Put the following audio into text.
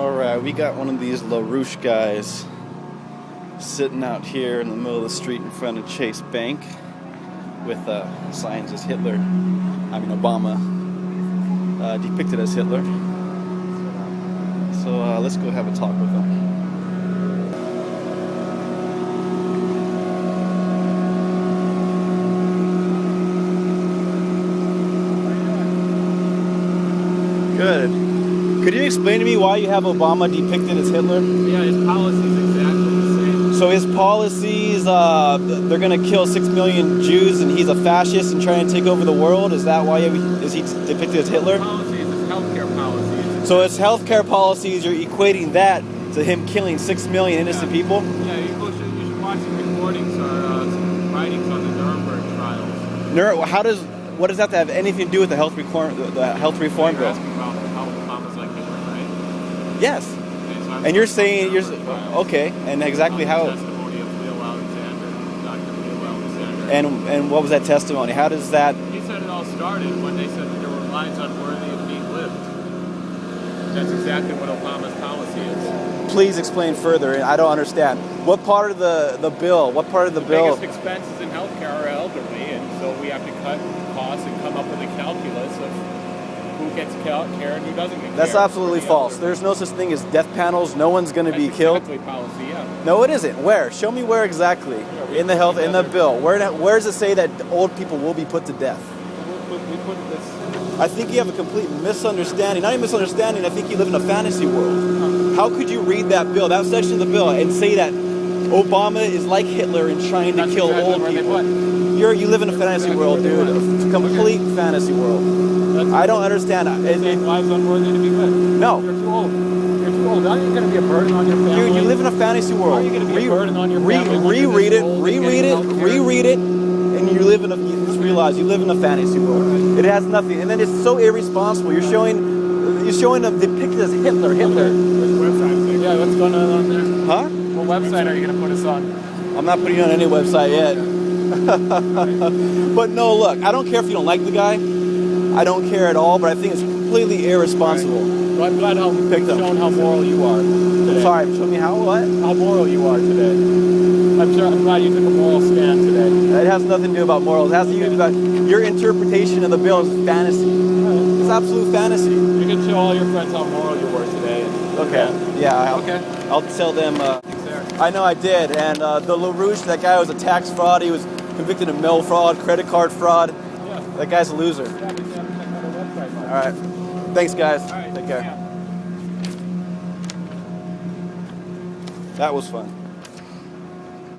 Alright, we got one of these Rouche guys sitting out here in the middle of the street in front of Chase Bank with signs as Hitler, Obama, depicted as Hitler. So let's go have a talk with him. Good. Could you explain to me why you have Obama depicted as Hitler? Yeah, his policy is exactly the same. So his policies, they're going to kill 6 million Jews and he's a fascist and trying to take over the world? Is that why is he depicted as Hitler? His policies, his healthcare policies. So his healthcare policies, you're equating that to him killing 6 million innocent people? Yeah, you should watch some recordings or some writings on the Nuremberg trials. What does that have anything to do with the health reform bill? You're asking about how Obama's like Hitler, right? Yes. Okay, so And you're saying okay, and exactly how? Testimony of Leo Alexander, Dr. Leo Alexander. And what was that testimony? How does that? He said it all started when they said that there were lines unworthy of being lived. That's exactly what Obama's policy is. Please explain further. I don't understand. What part of the bill? What part of the bill? Biggest expenses in healthcare are elderly, and so we have to cut costs and come up with a calculus of who gets care and who doesn't get care. That's absolutely false. There's no such thing as death panels. No one's going to be killed. Exactly policy, yeah. No, it isn't. Where? Show me where exactly in the bill. Where does it say that old people will be put to death? We put this. I think you have a complete misunderstanding. Not even misunderstanding. I think you live in a fantasy world. How could you read that bill, that section of the bill, and say that Obama is like Hitler and trying to kill old people? You live in a fantasy world, dude. A complete fantasy world. I don't understand. Lives unworthy to be lived. No. You're too old. You're too old. Now you're going to be a burden on your family. Dude, you live in a fantasy world. Are you going to be a burden on your family? Reread it, and you live in just realize you live in a fantasy world. It has nothing, and then it's so irresponsible. You're showing them depicted as Hitler. Which website? Yeah, what's going on there? Huh? What website are you going to put us on? I'm not putting you on any website yet. But no, look, I don't care if you don't like the guy. I don't care at all, but I think it's completely irresponsible. Right. Well, I'm glad you've shown how moral you are today. I'm sorry, show me how moral you are today. I'm glad you took a moral stand today. It has nothing to do about morals. It has to do about your interpretation of the bill is fantasy. Right. It's absolute fantasy. You can show all your friends how moral you were today. Okay. Yeah. I'll tell them. I know I did. And the Rouche, that guy was a tax fraud. He was convicted of mail fraud, credit card fraud. Yeah. That guy's a loser. All right. Thanks, guys. All right. Take care. Yeah. That was fun.